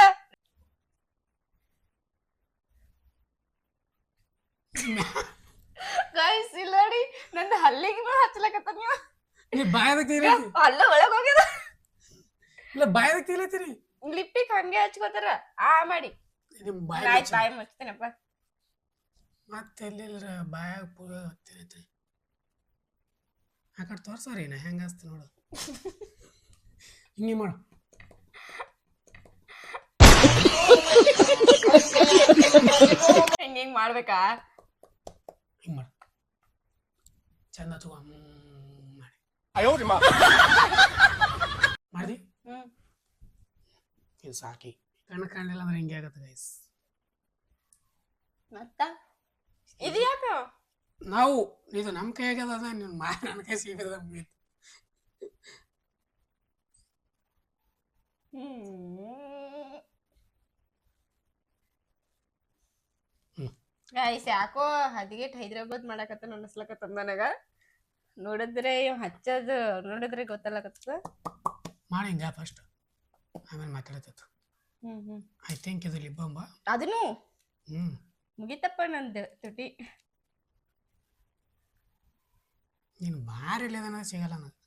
ಗೈಸ್ ಇಲ್ಲ ನೋಡಿ ನಂದು ಹಲ್ಲಿಗೂ ಹಚ್ಚಲಕತ್ತ ನೀವು. ನೀ ಬಾಯದ ಕೀಲತ್ತಿ ಹಲ್ಲ ಒಳಗ್ ಹೋಗ್ಯದ. ಇಲ್ಲ ಬಾಯದ ಕೀಲತ್ತೀರಿ ಲಿಪ್ಟಿಕ್ ಹಂಗೆ ಹಚ್ಕೋತಾರ ಮಾಡಿ. ನಿಮ್ ಆಯ್ತು ಬಾಯಿ ಮುಚ್ತೀನಪ್ಪ. ಮತ್ತೆ ಎಲ್ಲಿಲ್ರ ಬಾಯಾಗ ಪೂರ ಹತ್ತೀನೈತಿ. ಆ ಕಡೆ ತೋರ್ಸೋರಿ ನಾ ಹೆಂಗ ಹಚ್ತೀನಿ ನೋಡು. ಹಿಂಗೆ ಮಾಡು. ಹಿಂಗ್ ಮಾಡ್ಬೇಕಾ? ಹಿಂಗೆ ಮಾಡು ಚಂದ ತಗೋ ಮಾಡಿ ಇದು ಸಾಕಿ. ಕಣ್ಣು ಕಾಣಲಿಲ್ಲ ಅಂದ್ರೆ ಹಿಂಗೆ ಆಗತ್ತೆ ಗೈಸ್. ಮತ್ತ ಇದು ಯಾಕ ನಾವು ಇದು ನಮ್ಮ ಕೈಯಾಗದ ಅದ ನೀನು ನನ್ನ ಕೈ ಸಿಗದ ಮುಗೀತು. ಗೈಸ್ ಯಾಕೋ ಹದಿಗೆಟ್ ಹೈದ್ರಾಬಾದ್ ಮಾಡಕತ್ತ ಅನಸ್ಲಕತ್ತದ ನನಗ. ನೋಡಿದ್ರೆ ಹಚ್ಚೋದು ನೋಡಿದ್ರೆ ಗೊತ್ತಲ್ಲಕತ್ತದ. ಮಾಡಿ ಹಿಂಗ ಫಸ್ಟ್ ಆಮೇಲೆ ಮಾತಾಡತ್ತ. ಐ ಥಿಂಕ್ ಇದು ಲಿಪ್ ಬಾಮ್. ಅದನ್ನು ಮುಗಿತಪ್ಪ ನಂದು ತುಟಿ. ನೀನು ಬಾರಿ ಇಲ್ಲದನ ಸಿಗಲ್ಲ ನನಗೆ.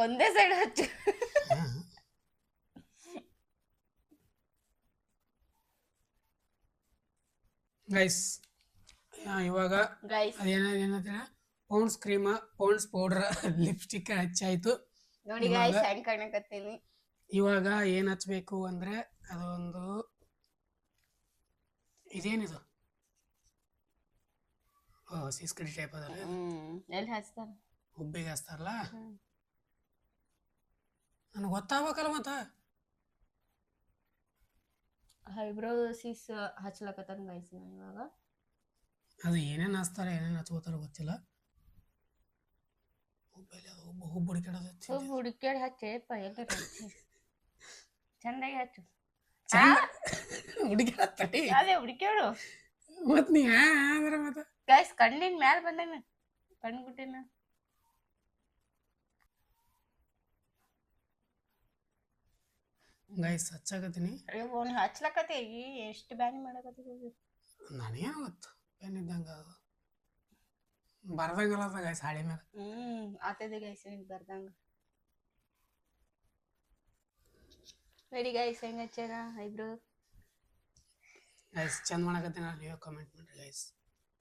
ಒಂದೇ ಸೈಡ್ ಹಚ್ಚು. ಗೈಸ್ ಇವಾಗ ಅದೇನೇನ Pond's cream Pond's powder lipstick ಹಚ್ಚಾಯ್ತು ನೋಡಿ ಗೈಸ್ ಹೆಂಗ್ ಕಾಣಕತ್ತೀನಿ. ಇವಾಗ ಏನ್ ಹಚ್ಬೇಕು ಅಂದ್ರೆ ಅದೊಂದು ಇದೇನಿದು ಸಿಸ್ಕಡಿ ಟೈಪ್ ಅದಲ್ಲ. ಎಲ್ಲಿ ಹಚ್ತಾರ? ಹುಬ್ಬಿಗೆ ಹಚ್ತಾರಲ್ಲ. ನನಗೆ ಗೊತ್ತಾಗ್ಬೇಕಲ್ಲ ಮತ್ತ. ಹೈಬ್ರೋಸಿಸ್ ಹಚ್ಲಕತ್ತಾನ ಗೈಸ್ ನಾನು ಇವಾಗ. ಅದು ಏನೇನು ಹಚ್ತಾರೆ ಏನೇನು ಹಚ್ಕೋತಾರ ಗೊತ್ತಿಲ್ಲ. ಹುಡುಕ್ಯಾಡಿ ಹಚ್ಚೇಪ್ಪ ಎಲ್ಲ ಚಂದಾಗಿ ಹಚ್ಚು. ಅದೇ ಹುಡುಕ್ಯಾಡು ಮತ್ ನೀ ಅಂದ್ರೆ ಮತ್ತೆ ಗೈಸ್ ಕಣ್ಣಿನ ಮ್ಯಾಲ ಬಂದಾನ ಕಣ್ಗುಟ್ಟಿನ. ಗೈಸ್ ಹಚ್ಚಾಕತ್ತೀನಿ. ಹಚ್ಲಕತ್ತಿ ಎಷ್ಟು ಬ್ಯಾನಿ ಮಾಡಕತ್ತಿ. ನನಗೇನು ಗೊತ್ತು ಪೆನ್ ಇದ್ದಂಗೆ ಅದು ಬರ್ದಂಗಲ್ಲ ಗೈಸ್ ಹಾಳಿ ಮೇಲೆ. ಆತದ ಗೈಸ್ ನಿಂಗೆ ಬರ್ದಂಗ. ರೆಡಿ ಗೈಸ್ ಹೆಂಗ ಹಚ್ಚಾರ ಐಬ್ರೋ? ಗೈಸ್ ಚಂದ ಮಾಡಕತ್ತೀನಿ ನೀವು ಕಮೆಂಟ್ ಮಾಡ್ರಿ ಗೈಸ್.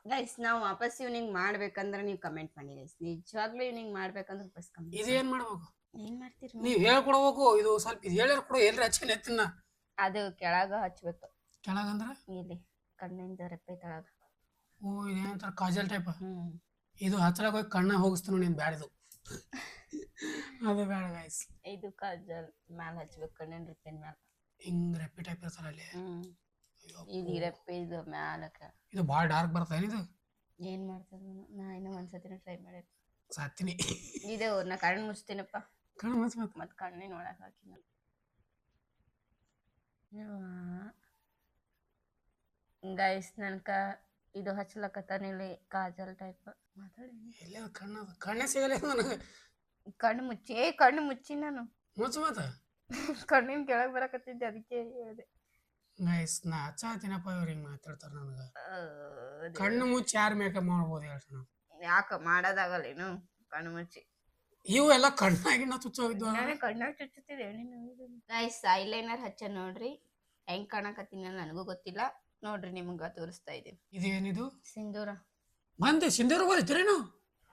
ಗೈಸ್ ನಾವು ವಾಪಸ್ ಇವ್ನಿಂಗ್ ಮಾಡ್ಬೇಕಂದ್ರೆ ನೀವು ಕಮೆಂಟ್ ಮಾಡಿ ಗೈಸ್. ನಿಜವಾಗ್ಲೂ ಇವ್ನಿಂಗ್ ಮಾಡ್ಬೇಕಂದ್ರೆ ವಾಪಸ್ ಕಮೆಂಟ್. ಇದು ಏನ್ ಮಾಡ್ಬೇಕು? ಏನ್ ಮಾಡ್ತೀರಿ ನೀವು ಹೇಳ್ಕೊಡ್ಬೇಕು. ಇದು ಸ್ವಲ್ಪ ಇದು ಹೇಳಿರ್ ಕೊಡು. ಎಲ್ರಿ ಹಚ್ಚಿನ ಎತ್ತಿನ ಅದು ಕೆಳಗ ಹಚ್ಬೇಕು. ಕೆಳಗಂದ್ರ ಇಲ್ಲಿ ಕಣ್ಣಿಂದ ರೆಪ್ಪೆ ತೆಳಗ. ಓ ಇದೇನಂತಾರ ಕಾಜಲ್ ಟೈಪ್. ಇದು ಹಚ್ಚಲಾಗ ಹೋಗಿ ಕಣ್ಣ ಹೋಗಿಸ್ತಾನ ನೀನು ಬ್ಯಾಡಿದು. ಅದು ಬೇಡ ಗೈಸ್. ಇದು ಕಾಜಲ್ ಮ್ಯಾಲ ಹಚ್ಬೇಕು ಕಣ್ಣಿನ ರೆಪ್ಪೆನ ಮ್ಯಾಲ. ಹಿಂಗ್ ರೆಪ್ಪೆ ಟೈಪ್ ಇರ್ತಾರ ಅಲ್ಲಿ. ಇದು ರೆಪ್ಪೆ ಇದು ಮ್ಯಾಲಕ. ಇದು ಭಾಳ ಡಾರ್ಕ್ ಬರ್ತಾ ಏನಿದು? ಏನ್ ಮಾಡ್ತದ ನಾ ಇನ್ನೂ ಒಂದ್ಸತಿನ ಟ್ರೈ ಮಾಡಿ ಸಾತ್ತೀನಿ. ಇದು ನಾ ಕಣ್ಣು ಮುಚ್ತೀನಪ್ಪ. ಕಣ್ಣು ಮುಚ್ಚ ಮತ್ತೆ ಕಣ್ಣಿನ ಒಳಗೆ ಹಾಕಿನ. ಗೈಸ್ ನನ್ಕ ಇದು ಹಚ್ಲಕತ್ತಾನಿಲ್ಲಿ ಕಾಜಲ್ ಟೈಪ್. ಮಾತಾಡಿ ಎಲ್ಲ ಕಣ್ಣೇ ಸಿಗಲ್ಲ ನನಗೆ. ಕಣ್ಣು ಮುಚ್ಚಿ ನಾನು ಮುಚ್ಚ ಮತ್ತ ಕಣ್ಣಿನ ಕೆಳಗೆ ಬರಕತ್ತಿದ್ದೆ ಅದಕ್ಕೆ ಹೇಳಿದೆ. ಗೈಸ್ ನಾ ಹಚ್ಚಾತೀನಪ್ಪ ಇವ್ರು ಹಿಂಗೆ ಮಾತಾಡ್ತಾರ ನನಗೆ. ಕಣ್ಣು ಮುಚ್ಚಿ ಯಾರು ಮೇಕಪ್ ಮಾಡ್ಬೋದು ಹೇಳ್ರಿ ನಾವು. ಯಾಕ ಮಾಡೋದಾಗಲ್ಲೇನು ಕಣ್ಣು ಮುಚ್ಚಿ? ಇವು ಎಲ್ಲ ಕಣ್ಣಾಗಿನ ಚುಚ್ಚೋಗಿದ್ವು ನಾನು ಕಣ್ಣಾಗ ಚುಚ್ಚುತ್ತಿದ್ದೆ ಗೈಸ್ ಐಲೈನರ್ ಹಚ್ಚ ನೋಡ್ರಿ ಹೆಂಗ್ ಕಾಣಕತ್ತೀನಿ ನನಗೂ ಗೊತ್ತಿಲ್ಲ ನೋಡ್ರಿ ನಿಮ್ಗ ತೋರಿಸ್ತಾ ಇದ್ದೀನಿ ಇದೇನಿದು ಸಿಂಧೂರ ಬಂದೆ ಸಿಂಧೂರ ಹೋಗ್ತೀರೇನು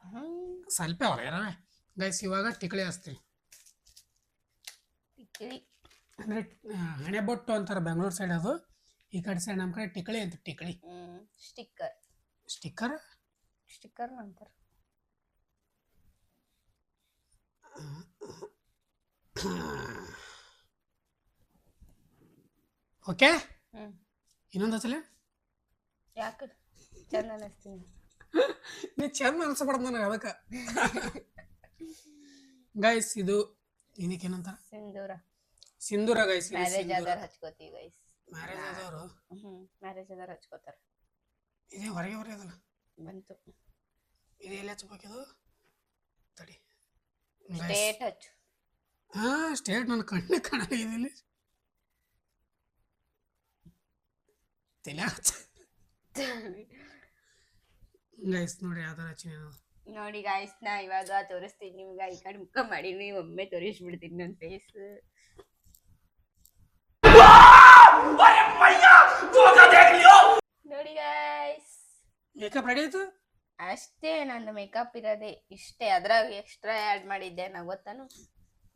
ಹ್ಮ್ ಸ್ವಲ್ಪ ಅವ್ರ ಯಾರವೇ ಗೈಸ್ ಇವಾಗ ಟಿಕ್ಳಿ ಹಚ್ತೀವಿ ಟಿಕ್ಲಿ ಅಂದರೆ ಹಣೆ ಬೊಟ್ಟು ಅಂತಾರೆ ಬೆಂಗಳೂರು ಸೈಡ್ ಅದು ಈ ಕಡೆ ಸೈಡ್ ನಮ್ಮ ಕಡೆ ಟಿಕ್ಳಿ ಅಂತ ಟಿಕ್ಳಿ ಸ್ಟಿಕ್ಕರ್ ಸ್ಟಿಕ್ಕರ್ ಸ್ಟಿಕ್ಕರ್ ಅಂತಾರೆ ಓಕೆ ಹ್ಮ್ ಇನ್ನೊಂದು ಹಚ್ಚಲೆ ಯಾಕೆ ಚಂದ ಅನಿಸ್ತೀನಿ ನೀ ಚಂದ ಅನ್ಸಬಾರ್ದು ನನಗೆ ಅದಕ್ಕೆ ಗೈಸ್ ಇದು ಇದಕ್ಕೇನಂತ ಸಿಂಧೂರ ಸಿಂಧೂರ ಗೈಸ್ ಮ್ಯಾರೇಜ್ ಆದಾರ ಹಚ್ಕೋತೀವಿ ಗೈಸ್ ಮ್ಯಾರೇಜ್ ಆದವರು ಮ್ಯಾರೇಜ್ ಆದಾರ ಹಚ್ಕೋತಾರ ಇದೇ ಹೊರಗೆ ಅದಲ್ಲ ಬಂತು ಇದು ಎಲ್ಲಿ ಹಚ್ಬೇಕಿದು ತಡಿ ಸ್ಟೇಟ್ ಹಚ್ಚು ಹಾಂ ಸ್ಟೇಟ್ ನನ್ನ ಕಣ್ಣು ಕಾಣಾಗಿದ್ದೀನಿ ತಲೆ ಹಚ್ಚ ಗೈಸ್ ನೋಡಿ ಯಾವ ಥರ ಹಚ್ಚಿನಿ ನಾನು ನೋಡಿ ಗಾಯ್ಸ್ ನಾ ಇವಾಗ ತೋರಿಸ್ತೀನಿ ನಿಮ್ಗೆ ಈ ಕಡೆ ಮುಖ ಮಾಡೀನಿ ಒಮ್ಮೆ ತೋರಿಸ್ಬಿಡ್ತೀನಿ ನನ್ನ ಫೇಸ್ ನೋಡಿ ಗಾಯ್ಸ್ ಮೇಕಪ್ ರೆಡಿ ಆಯ್ತು ಅಷ್ಟೇ ನಂದು ಮೇಕಪ್ ಇರೋದೇ ಇಷ್ಟೇ ಅದ್ರಾಗ ಎಕ್ಸ್ಟ್ರಾ ಆ್ಯಡ್ ಮಾಡಿದ್ದೆ ನಾ ಗೊತ್ತಾನು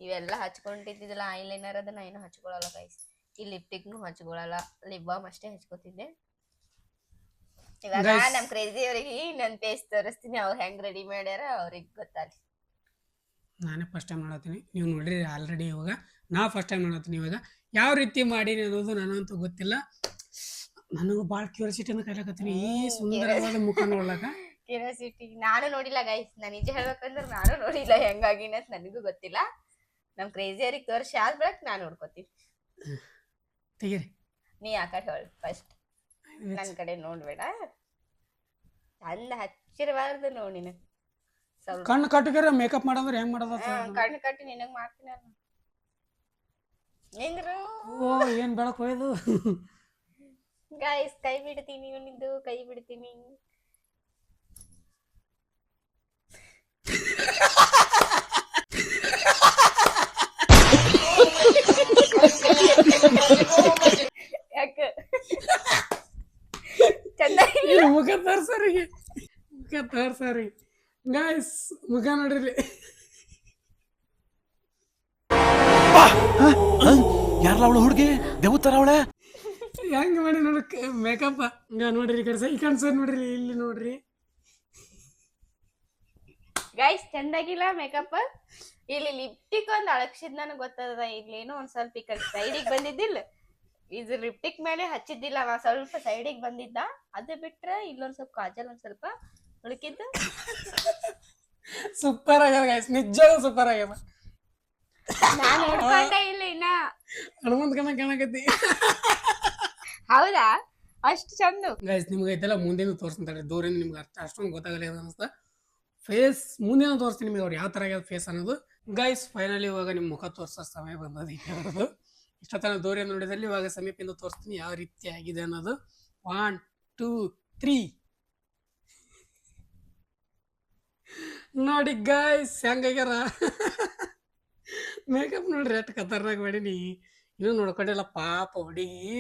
ಇವೆಲ್ಲ ಹಚ್ಕೊಂಡಿದ್ದಿದ್ದಲ್ಲ ಐಲೈನರ್ ಅದನ್ನ ಏನು ಹಚ್ಕೊಳಲ್ಲ ಗೈಸ್ ಈ ಲಿಪ್ಟಿಕ್ನು ಹಚ್ಕೊಳಲ್ಲ ಲಿಪ್ ಬಾಮ್ ಅಷ್ಟೇ ಹಚ್ಕೋತಿದ್ದೆ ಇವಾಗ ನಮ್ಮ ಕ್ರೇಜಿ ಅವರಿಗೆ ನನ್ನ ಫೇಸ್ ತೋರಿಸ್ತೀನಿ ಅವ್ರು ಹೆಂಗ್ ರೆಡಿ ಮಾಡ್ಯಾರ ಅವ್ರಿಗೆ ಗೊತ್ತಾಗಲಿ ನಾನೇ ಫಸ್ಟ್ ಟೈಮ್ ನೋಡತ್ತೀನಿ ನೀವು ನೋಡ್ರಿ ಆಲ್ರೆಡಿ ಇವಾಗ ನಾ ಫಸ್ಟ್ ಟೈಮ್ ನೋಡತ್ತೀನಿ ಇವಾಗ ಯಾವ ರೀತಿ ಮಾಡೀನಿ ಅನ್ನೋದು ನನಗಂತೂ ಗೊತ್ತಿಲ್ಲ ನನಗೂ ಭಾಳ ಕ್ಯೂರಿಯಾಸಿಟಿನ ಕಲಿಯಕತ್ತೀನಿ ಈ ಸುಂದರವಾದ ಮುಖ ನೋಡ್ಲಕ್ಕ ಕ್ಯೂರಿಯಾಸಿಟಿ ನಾನು ನೋಡಿಲ್ಲ ಗೈಸ್ ನಾನು ನಿಜ ಹೇಳ್ಬೇಕಂದ್ರೆ ನಾನು ನೋಡಿಲ್ಲ ಹೆಂಗಾಗಿನ ಅಂತ ನನಗೂ ಗೊತ್ತಿಲ್ಲ ನಮ್ಮ ಕ್ರೇಜಿ ಅವ್ರಿಗೆ ತೋರಿಸಿ ಆದ ಬಳಕ ನಾನು ನೋಡ್ಕೋತೀನಿ ತೆಗೀರಿ ನೀ ಆ ಕಡೆ ಹೇಳು ಫಸ್ಟ್ ನನ್ನ ಕಡೆ ನೋಡ್ಬೇಡ ಚಂದ ಹಚ್ಚಿರಬಾರ್ದು ನೋಡಿ ನೀನು ಸ್ವಲ್ಪ ಕಣ್ಣು ಕಟ್ಟಿಗೆರ ಮೇಕಪ್ ಮಾಡೋದ್ರೆ ಹೆಂಗ್ ಮಾಡೋದು ಕಣ್ಣು ಕಟ್ಟಿ ನಿನಗೆ ಮಾಡ್ತೀನಿ ನಿಂದ್ರು ಓ ಏನ್ ಬೆಳಕು ಹೋಯ್ದು ಗೈಸ್ ಕೈ ಬಿಡ್ತೀನಿ ನಿಂದು ಕೈ ಬಿಡ್ತೀನಿ ಯಾಕೆ ಚಂದ ಮುಖ ತೋರ್ಸರಿಗೆ ಮುಖ ತೋರ್ಸರಿ ಗಾಯ್ಸ್ ಮುಖ ನೋಡ್ರಿ ಯಾರಲ್ಲ ಅವಳು ಹುಡುಗಿ ದೇವತರ ಅವಳೆ ಹೆಂಗ್ ಮಾಡಿ ನೋಡಿ ಮೇಕಪ್ ಹಂಗ ನೋಡ್ರಿ ಈ ಕಡೆ ಈ ಕಡೆ ಸರ್ ನೋಡ್ರಿ ಇಲ್ಲಿ ನೋಡ್ರಿ ಗೈಸ್ ಚಂದಾಗಿಲ್ಲ ಮೇಕಪ್ ಇಲ್ಲಿ ಲಿಪ್ಟಿಕ್ ಒಂದ್ ಅಳಕ್ಷಿದ್ ನನಗೆ ಗೊತ್ತದ ಇಲ್ಲೇನೋ ಒಂದ್ ಸ್ವಲ್ಪ ಈ ಕಡೆ ಸೈಡಿಗೆ ಬಂದಿದ್ದಿಲ್ಲ ಇದು ಲಿಪ್ಟಿಕ್ ಮೇಲೆ ಹಚ್ಚಿದ್ದಿಲ್ಲ ಅವ ಸ್ವಲ್ಪ ಸೈಡಿಗೆ ಬಂದಿದ್ದ ಅದು ಬಿಟ್ರೆ ಇಲ್ಲೊಂದ್ ಸ್ವಲ್ಪ ಕಾಜಲ್ ಒಂದ್ ಸ್ವಲ್ಪ ಉಳ್ಕಿದ್ದು ಸೂಪರ್ ಆಗ್ಯಾವ ಗೈಸ್ ನಿಜವಾಗ್ಲೂ ಸೂಪರ್ ಆಗ್ಯಾವ ನಾನ್ ನೋಡ್ಕೊಂಡೆ ಇಲ್ಲ ಇನ್ನ ಹನುಮಂತ ಕಣ ಕಾಣಕತ್ತಿ ಹೌದಾ ಅಷ್ಟು ಚಂದ ಗೈಸ್ ನಿಮ್ಗೆ ಐತೆಲ್ಲ ಮುಂದೇನು ತೋರಿಸ್ತಾರೆ ದೂರಿಂದ ನಿಮ್ಗೆ ಅಷ್ಟೊಂದು ಗೊತ್ತಾಗಲ್ಲ ಅನಿಸ್ತಾ ಫೇಸ್ ಮುಂದೇನು ತೋರಿಸ್ತೀನಿ ನಿಮಗೆ ಅವ್ರು ಯಾವ ಥರ ಆಗ್ಯಾವ ಫೇಸ್ ಅನ್ನೋದು ಗೈಸ್ ಫೈನಲಿ ಇವಾಗ ನಿಮ್ಮ ಮುಖ ತೋರಿಸೋ ಸಮಯ ಬಂದದ್ದು ಹೇಳೋದು ಇಷ್ಟೊತ್ತನ ದೂರ ನೋಡಿದಲ್ಲಿ ಇವಾಗ ಸಮೀಪದಿಂದ ತೋರಿಸ್ತೀನಿ ಯಾವ ರೀತಿ ಆಗಿದೆ ಅನ್ನೋದು 1 2 3 ನೋಡಿ ಗೈಸ್ ಹೆಂಗಾಗ್ಯಾರ ಮೇಕಪ್ ನೋಡ್ರಿ ಎಷ್ಟು ಖತರ್ನಾಕ್ ಮಾಡೀನಿ ಇನ್ನೂ ನೋಡ್ಕೊಂಡಿಲ್ಲ ಪಾಪ ಹುಡುಗಿ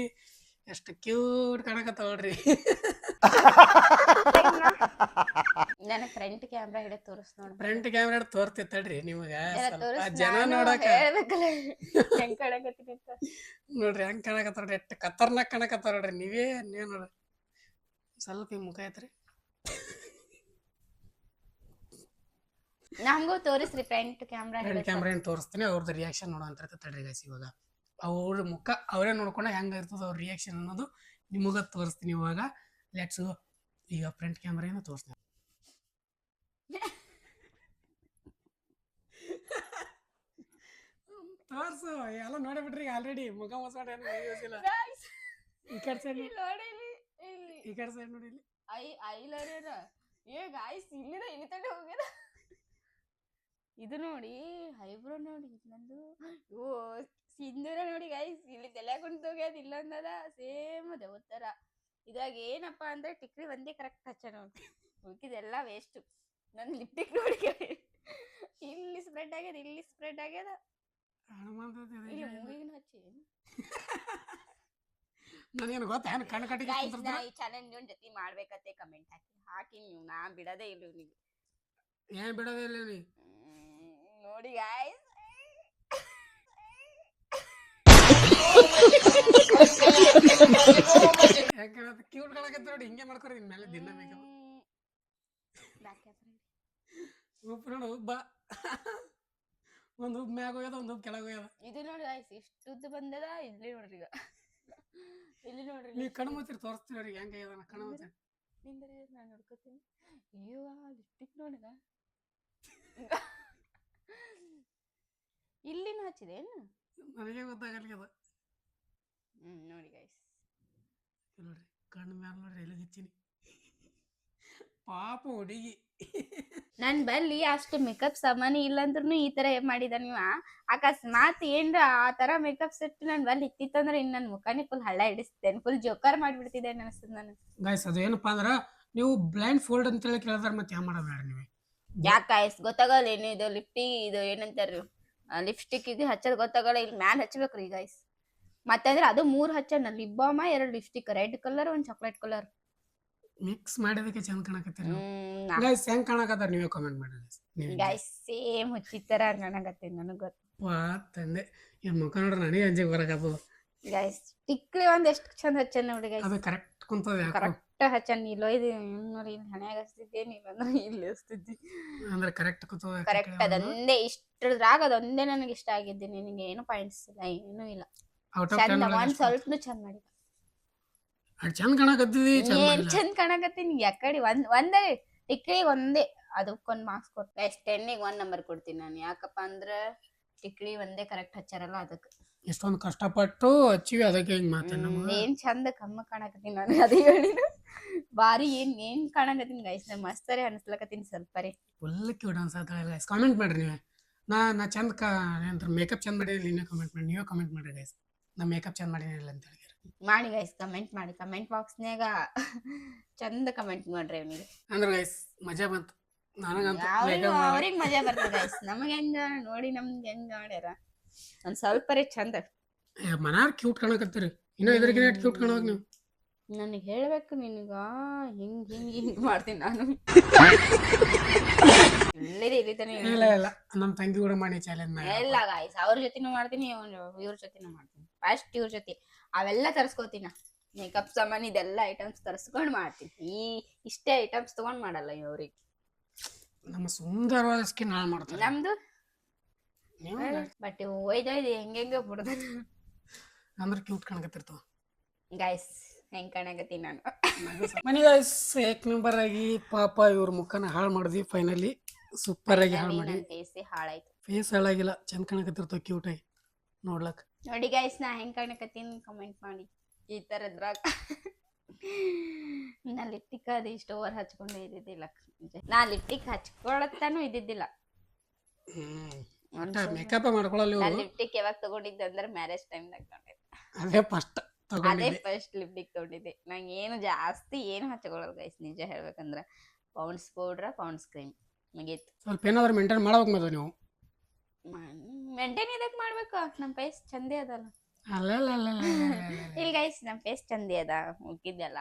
ಎಷ್ಟು ಕ್ಯೂಟ್ ಕಾಣಕತ್ತವಳ್ರಿ ನನ್ನ ಫ್ರಂಟ್ ಕ್ಯಾಮ್ರಾ ಹಿಡಿದು ತೋರಿಸ್ ನೋಡ್ ಫ್ರಂಟ್ ಕ್ಯಾಮ್ರಾ ತೋರ್ತಿತ್ತಡ್ರಿ ನಿಮಗ ಸ್ವಲ್ಪ ತೋರಿಸ್ ಜನ ನೋಡಕ ಹೇಳ್ಬೇಕಲ್ಲ ಹೆಂಗ್ ಕಾಣಕತ್ತೀನಿ ಅಂತ ನೋಡ್ರಿ ಹೆಂಗ್ ಕಾಣಕತ್ತಾವ್ರಿ ಎಷ್ಟು ಖತರ್ನಾಕ್ ಕಾಣಕತ್ತಾವ ನೋಡ್ರಿ ನೀವೇ ನೋಡ್ರಿ ಸ್ವಲ್ಪ ಈ ಮುಖ ಐತ್ರಿ ನಮಗೂ ತೋರಿಸ್ರಿ ಫ್ರಂಟ್ ಕ್ಯಾಮ್ರಾ ಫ್ರಂಟ್ ಕ್ಯಾಮ್ರಾ ಏನು ತೋರಿಸ್ತೀನಿ ಅವ್ರದ್ದು ರಿಯಾಕ್ಷನ್ ನೋಡೋಂತ ತಡ್ರಿ ಗೈಸ್ ಇವಾಗ ಅವ್ರ ಮುಖ ಅವರೇ ನೋಡ್ಕೊಂಡ ಹೆಂಗ ಇರ್ತದ ಅವ್ರ ರಿಯಾಕ್ಷನ್ ಅನ್ನೋದು ನಿಮಗ ತೋರಿಸ್ತೀನಿ ಇವಾಗ ಲೆಟ್ಸ್ ಗೋ ಈಗ ಫ್ರಂಟ್ ಕ್ಯಾಮ್ರಾ ಏನೋ ತೋರಿಸ್ತೀನಿ ತೋರ್ಸು ಎಲ್ಲ ನೋಡಿಬಿಟ್ರಿ ಆಲ್ರೆಡಿ ಮುಖ ಮಸಾಡ ಏನು ಗೊತ್ತಿಲ್ಲ ಈ ಕಡೆ ಸೈಡ್ ಈ ಕಡೆ ಸೈಡ್ ನೋಡಿ ಇಲ್ಲಿ ಐಲೈನರ್ ಏ ಗಾಯ್ಸ್ ಇಲ್ಲಿದ ಇಲ್ಲಿ ತಡೆ ಹೋಗ್ಯದ ಇದು ನೋಡಿ ಐಬ್ರೋ ನೋಡಿ ನಂದು ಓ ಸಿಂಧೂರ ನೋಡಿ ಗಾಯ್ಸ್ ಇಲ್ಲಿ ತಲೆ ಕುಂತ ಹೋಗ್ಯದ ಇಲ್ಲೊಂದದ ಸೇಮ್ ದೇವತರ ಇದಾಗ ಏನಪ್ಪಾ ಅಂದ್ರೆ ಟಿಕ್ರಿ ಒಂದೇ ಕರೆಕ್ಟ್ ಹಚ್ಚ ನೋಡಿ ಉಳ್ಕಿದೆಲ್ಲ ವೇಸ್ಟ್ ನನ್ನ ಲಿಪ್ಟಿಕ್ ನೋಡಿ ಇಲ್ಲಿ ಸ್ಪ್ರೆಡ್ ಆಗ್ಯದ ಇಲ್ಲಿ ಸ್ಪ್ರೆಡ್ ಆಗ್ಯದ ಇಲ್ಲಿ ಮೂಗಿನ ಹಚ್ಚಿ ನನಗೇನು ಗೊತ್ತಾ ಕಣ್ಣು ಕಟ್ಟಿಗೆ ಗೈಸ್ ನಾ ಈ ಚಾಲೆಂಜ್ ನಿಮ್ ಜೊತೆ ಮಾಡ್ಬೇಕಂತೆ ಕಮೆಂಟ್ ಹಾಕಿ ನೀವು ನಾ ಬಿಡದೇ ಇಲ್ಲ ಇವ್ನಿಗೆ ಏನ್ ಬಿಡೋದೇ ಇಲ್ಲ ನೀ ನೋಡಿ ಗೈಸ್ ಯಾಕಂದ್ರೆ ಕ್ಯೂಟ್ ಕಾಣಕತ್ತ ನೋಡಿ ಹಿಂಗೆ ಮಾಡ್ಕೊರಿ ಇನ್ ಮೇಲೆ ದಿನ ಮೇಕಪ್ ಉಪ್ಪು ನೋಡು ಉಬ್ಬ ಒಂದು ಉಬ್ಬು ಮ್ಯಾಗ ಹೋಗ್ಯದ ಒಂದು ಉಬ್ಬು ಕೆಳಗೆ ಹೋಗ್ಯದ ಇದು ನೋಡಿ ಗೈಸ್ ಇಷ್ಟುದ್ದು ಬಂದದ ಇಲ್ಲಿ ನೋಡ್ರಿ ಈಗ ಇಲ್ಲಿ ನೋಡ್ರಿ ನೀ ಕಣ್ಣು ಮುಚ್ಚಿರಿ ತೋರಿಸ್ತೀವಿ ಅವ್ರಿಗೆ ಹೆಂಗೆ ಆಗ್ಯದ ಕಣ್ಣು ಮುಚ್ಚಿ ನಿಂದ್ರಿ ನಾನು ನೋಡ್ಕೋತೀನಿ ಅಯ್ಯೋ ಲಿಪ್ಟಿಕ್ ನೋಡಿದ ಇಲ್ಲಿನ ಹಚ್ಚಿದೆ ಏನು ನನಗೆ ಗೊತ್ತಾಗಲ್ಗದ ನೋಡಿ ಗೈಸ್ ನೋಡ್ರಿ ಕಣ್ಣು ಮ್ಯಾಲ ನೋಡ್ರಿ ಎಲ್ಲಿ ಹಚ್ಚಿನಿ ಪಾಪ ಹುಡುಗಿ ನನ್ ಬಲ್ಲಿ ಅಷ್ಟು ಮೇಕಪ್ ಸಾಮಾನು ಇಲ್ಲಂದ್ರೂ ಈ ತರ ಮಾಡಿದ ನೀವ ಅಕಸ್ಮಾತ್ ಏನ್ರ ಆ ತರ ಮೇಕಪ್ ಸೆಟ್ ನನ್ ಬಲ್ಲಿ ಇತ್ತಿತ್ತಂದ್ರ ಇನ್ ನನ್ ಮುಖಾನಿ ಫುಲ್ ಹಳ್ಳ ಹಿಡಿಸ್ತೇನೆ ಫುಲ್ ಜೋಕರ್ ಮಾಡ್ಬಿಡ್ತಿದ್ದೆ ಅನಿಸ್ತದ ನನಗೆ ಗೈಸ್ ಅದು ಏನಪ್ಪಾ ಅಂದ್ರ ನೀವು ಬ್ಲೈಂಡ್ ಫೋಲ್ಡ್ ಅಂತ ಹೇಳಿ ಕೇಳಿದ್ರೆ ಮತ್ತೆ ಯಾವ ಮಾಡೋದು ಬೇಡ ನೀವು ಯಾಕ ಗೈಸ್ ಗೊತ್ತಾಗಲ್ಲ ಏನು ಇದು ಇದು ಏನಂತಾರ ಲಿಪ್ಸ್ಟಿಕ್ ಇದು ಹಚ್ಚೋದ್ ಗೊತ್ತಾಗಲ್ಲ ಇಲ್ಲಿ ಮ್ಯಾಲ ಹಚ್ಬೇಕ್ರಿ ಗೈಸ್ ಮತ್ತಂದ್ರೆ ಅದು 3 ಹಚ್ಚನ lip balm 2 lipstick red colour ಒಂದ್ ಚಾಕ್ಲೇಟ್ ಕಲರ್ ಮಿಕ್ಸ್ ಮಾಡಿದಕ್ಕೆ ಚಂದ ಕಾಣಕತ್ತೀರಿ ಗೈಸ್ ಹೆಂಗ್ ಕಾಣಕತ್ತಾರ ನೀವೇ ಕಾಮೆಂಟ್ ಮಾಡಿ ಗೈಸ್ ಸೇಮ್ ಹುಚ್ಚಿತರ ಕಾಣಕತ್ತೀನಿ ನನಗ್ ಗೊತ್ತು ತಂದೆ ಈ ಮುಖ ನೋಡ್ರಿ ನನಗೆ ಅಂಜಿಗೆ ಬರಕತ್ತದ ಗೈಸ್ ಟಿಕ್ಲಿ ಒಂದ್ ಎಷ್ಟು ಚಂದ ಹಚ್ಚನ್ ನೋಡಿ ಗೈಸ್ ಅದು ಕರೆಕ್ಟ್ ಕುಂತದ ಕರೆಕ್ಟ್ ಹಚ್ಚನ್ ಇಲ್ಲ ಇದು ನೋಡಿ ಇಲ್ಲಿ ಹಣೆಯಾಗ ಹಚ್ತಿದ್ದೆ ನೀವಂದ್ರೆ ಇಲ್ಲಿ ಹಚ್ತಿದ್ದಿ ಅಂದ್ರೆ ಕರೆಕ್ಟ್ ಕುಂತದ ಕರೆಕ್ಟ್ ಅದೊಂದೇ ಇಷ್ಟರಾಗ ಅದೊಂದೇ ನನಗೆ ಇಷ್ಟ ಆಗಿದ್ದೆ ನಿನಗೆ ಏನು ಪಾಯಿಂಟ್ಸ್ ಇಲ್ಲ ಏನೂ ಇಲ್ಲ ಚಂದ ಒಂದ್ ಸ್ವಲ್ಪನು ಚಂದ ಮಾಡಿ ಚಂದ ಕಾಣಕತ್ತಿದಿ ಏನ್ ಚಂದ ಕಾಣಕತ್ತೀನಿ ಯಾಕಡೆ ಒಂದೇ ಟಿಕ್ಲಿಗೆ ಒಂದೇ ಅದಕ್ಕೊಂದ್ ಮಾರ್ಕ್ಸ್ ಕೊಟ್ಟು ಗೈಸ್ 10ಗೆ 1 ನಂಬರ್ ಕೊಡ್ತೀನಿ ನಾನು ಯಾಕಪ್ಪ ಅಂದ್ರ ಟಿಕ್ಲಿ ಒಂದೇ ಕರೆಕ್ಟ್ ಹಚ್ಚಾರಲ್ಲ ಅದಕ್ಕೆ ಎಷ್ಟೊಂದು ಕಷ್ಟಪಟ್ಟು ಹಚ್ಚಿವಿ ಅದಕ್ಕೆ ಹಿಂಗ್ ಮಾತಾಡ ಏನ್ ಚಂದ ಕಮ್ಮ ಕಾಣಕತ್ತೀನಿ ನಾನು ಅದೇ ಹೇಳಿನ ಬಾರಿ ಏನ್ ಕಾಣಕತ್ತೀನಿ ಗೈಸ್ ನಾ ಮಸ್ತರೇ ಅನ್ಸ್ಲಕತ್ತೀನಿ ಸ್ವಲ್ಪ ರೀ ಫುಲ್ ಕ್ಯೂಟ್ ಅನ್ಸತ್ತ ಗೈಸ್ ಕಾಮೆಂಟ್ ಮಾಡ್ರಿ ನೀವೇ ನಾ ಚಂದ ಏನಂತ ಮೇಕಪ್ ಚಂದ ಮಾಡಿರಿ ನೀವೇ ಕಮೆಂಟ್ ಮಾಡಿ ನೀವೇ ಕಮೆಂಟ್ ಮಾಡ್ರಿ ಗೈಸ್ ನಾ ಮೇಕಪ್ ಚಂದ ಮಾಡಿನಿಲ್ಲ ಅಂತ ಹೇಳಿ ಮಾಡಿ ಗೈಸ್ ಕಮೆಂಟ್ ಮಾಡಿ ಕಮೆಂಟ್ ಬಾಕ್ಸ್ನಾಗ ಚಂದ ಕಮೆಂಟ್ ಮಾಡ್ರಿ ಅವನಿಗೆ ಅಂದ್ರೆ ಗೈಸ್ ಮಜಾ ಬಂತು ನನಗಂತೂ ಅವ್ರಿಗೆ ಮಜಾ ಬರ್ತದೆ ಗೈಸ್ ನಮಗೆ ಹೆಂಗ ನೋಡಿ ನಮ್ಗೆ ಹೆಂಗ ಮಾಡ್ಯಾರ ಒಂದ್ ಸ್ವಲ್ಪ ರೀ ಚಂದ ಮನಾರ್ ಕ್ಯೂಟ್ ಕಾಣಕತ್ತೀರಿ ಇನ್ನೂ ಇದ್ರಿಗೆ ಕ್ಯೂಟ್ ಕಾಣೋವಾಗ ನೀವು ನನಗೆ ಹೇಳ್ಬೇಕು ನಿನಗ ಹಿಂಗ್ ಮಾಡ್ತೀನಿ ನಾನು ಇಲ್ಲ ಇಲ್ಲ ನಮ್ ತಂಗಿ ಕೂಡ ಮಾಡಿ ಚಾಲೆಂಜ್ ಎಲ್ಲ ಗಾಯ್ಸ್ ಅವ್ರ ಜೊತೆನೂ ಮಾಡ್ತೀನಿ ಇವ್ರ ಜೊತೆನೂ ಮಾಡ್ತೀನಿ ಫಸ್ಟ್ ಇವ್ರ ಜೊತೆ ಅವೆಲ್ಲ ತರ್ಸ್ಕೋತೀನ ಮೇಕಪ್ ಸಾಮಾನ್ ಇದೆಲ್ಲ ಐಟಮ್ಸ್ ತರ್ಸ್ಕೊಂಡ್ ಮಾಡ್ತೀನಿ ಇಷ್ಟೇ ಐಟಮ್ಸ್ ತಗೊಂಡ್ ಮಾಡಲ್ಲ ಇವ್ರಿಗೆ ನಮ್ಮ ಸುಂದರವಾದ ಸ್ಕಿನ್ ಹಾಳು ಮಾಡ್ತಾರೆ ನಮ್ದು ಬಟ್ ಒಯ್ದೊಯ್ದು ಹೆಂಗೆ ಬಿಡ್ದ ಅಂದ್ರೆ ಕ್ಯೂಟ್ ಕಾಣಕತ್ತಿರ್ತಾವ ಗೈಸ್ ಹೆಂಗ್ ಕಾಣಕತ್ತೀನಿ ನಾನು ಮನಿ ಗೈಸ್ ಏಕ್ ನಂಬರ್ ಆಗಿ ಪಾಪ ಇವ್ರ ಮುಖನ ಹಾಳು ಮಾಡಿದ್ವಿ ಫೈನಲಿ ಸೂಪರ್ ಆಗಿ ಹಾಳು ಮಾಡಿ ಫೇಸ್ ಹಾಳಾಯ್ತು ಫೇಸ್ ಹಾಳಾಗಿಲ್ಲ ಚಂದ ಕಾಣಕತ್ತಿರ್ತಾವ ಕ್ಯೂಟ್ ಆಗಿ ನೋಡ್ಲಕ್ ನೋಡಿ ಗೈಸ್ ನಾ ಹೆಂಗ್ ಕಾಣಕತ್ತೀನಿ ಕಮೆಂಟ್ ಮಾಡಿ ಈ ತರದ್ರಾಗ ನಾ ಲಿಪ್ಟಿಕ್ ಅದು ಇಷ್ಟು ಓವರ್ ಹಚ್ಕೊಂಡು ಇದ್ದಿದ್ದಿಲ್ಲ ನಾ ಲಿಪ್ಟಿಕ್ ಹಚ್ಕೊಳತ್ತಾನು ಇದ್ದಿದ್ದಿಲ್ಲ ಮೇಕಪ್ ಮಾಡ್ಕೊಳ್ಳಲ್ಲ ನಾ ಲಿಪ್ಟಿಕ್ ಯಾವಾಗ ತಗೊಂಡಿದ್ದೆ ಅಂದ್ರೆ ಮ್ಯಾರೇಜ್ ಟೈಮ್ದಾಗ ತಗೊಂಡಿದ್ದೆ ಅದೇ ಫಸ್ಟ್ ಅದೇ ಫಸ್ಟ್ ಲಿಪ್ಟಿಕ್ ತಗೊಂಡಿದ್ದೆ ನಂಗೆ ಏನು ಜಾಸ್ತಿ ಏನು ಹಚ್ಕೊಳ್ಳಲ್ಲ ಗೈಸ್ ನಿಜ ಹೇಳ್ಬೇಕಂದ್ರ ಪೌಂಡ್ಸ್ ಪೌಡ್ರ ಪೌಂಡ್ಸ್ ಕ್ರೀಮ್ ಮುಗೀತು ಸ್ವಲ್ಪ ಏನಾದ್ರು ಮೇಂಟೈನ್ ಮಾಡ್ಬೇಕು ಮತ್ತೆ ನೀವು ಮೇಂಟೈನ್ ಇದಕ್ಕೆ ಮಾಡ್ಬೇಕು ನಮ್ ಫೇಸ್ ಚಂದೇ ಅದಲ್ಲ ಅಲ್ಲ ಇಲ್ಲ ಗೈಸ್ ನಮ್ ಫೇಸ್ ಚಂದೇ ಅದ ಮುಗಿದ್ದೆಲ್ಲ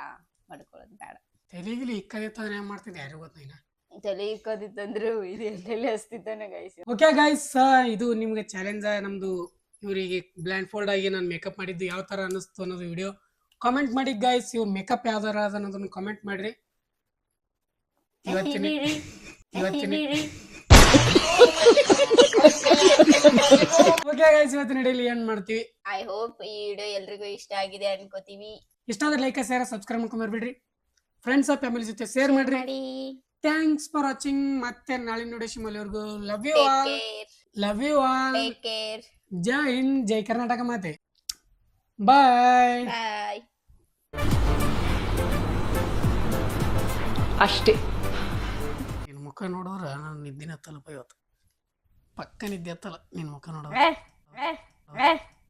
ಮಾಡ್ಕೊಳ್ಳೋದು ಬೇಡ ತೆಲಿಗಿಲಿ ಇಕ್ಕದಿತ್ತಂದ್ರೆ ಏನ್ ಮಾಡ್ತಿದ್ದೆ ಯಾರು ಗೊತ್ತಿಲ್ಲ ತಲೆ ಇಕ್ಕೋದಿತ್ತಂದ್ರು ಇದು ಎಲ್ಲೆಲ್ಲಿ ಹಚ್ತಿದ್ದಾನೆ ಗೈಸ್ ಓಕೆ ಗೈಸ್ ಇದು ನಿಮ್ಗೆ ಚಾಲೆಂಜ್ ನಮ್ದು ಇವರಿಗೆ ಬ್ಲೈಂಡ್ ಫೋಲ್ಡ್ ಆಗಿ ನಾನು ಮೇಕಪ್ ಮಾಡಿದ್ದು ಯಾವ ತರ ಅನ್ನಿಸ್ತು ಅನ್ನೋದು ವಿಡಿಯೋ ಕಾಮೆಂಟ್ ಮಾಡಿ ಗೈಸ್ ಇವ್ರ ಮೇಕಪ್ ಯಾವ್ದಾರ ಅನ್ನೋದನ್ನ ಕಾಮೆಂಟ್ ಮಾಡ್ರಿ ಇವತ್ತಿನ ಓಕೆ ಗೈಸ್ ಇವತ್ತಿನ ವಿಡಿಯೋಲಿ ಏನ್ ಮಾಡ್ತೀವಿ ಐ ಹೋಪ್ ಈ ವಿಡಿಯೋ ಎಲ್ರಿಗೂ ಇಷ್ಟ ಆಗಿದೆ ಅನ್ಕೋತೀವಿ ಇಷ್ಟ ಆದ್ರೆ ಲೈಕ್ ಶೇರ್ ಸಬ್ಸ್ಕ್ರೈಬ್ ಮಾಡ್ಕೊಂಡ್ ಬರ್ಬಿಡ್ರಿ ಫ್ರೆಂಡ್ಸ್ ಫ್ಯಾಮಿಲಿ ಜೊತೆ ಶೇರ್ ಮಾಡ್ರಿ ಥ್ಯಾಂಕ್ಸ್ ಫಾರ್ ವಾಚಿಂಗ್ ಮತ್ತೆ ನಾಳೆ ನೋಡಿ ಶಿಮಲ್ವರೆಗೂ love you all take care ಜೈ ಹಿಂದ್ ಜೈ ಕರ್ನಾಟಕ ಮಾತೆ ಬಾಯ್ ಬಾಯ್ ಅಷ್ಟೇ ನಿನ್ ಮುಖ ನೋಡಿದ್ರ ನಾನು ನಿದ್ದಿನ ಹತ್ತಲ್ಲಪ್ಪ ಇವತ್ತು ಪಕ್ಕ ನಿದ್ದೆ ಹತ್ತಲ್ಲ ನಿನ್ ಮುಖ ನೋಡಿದ್ರ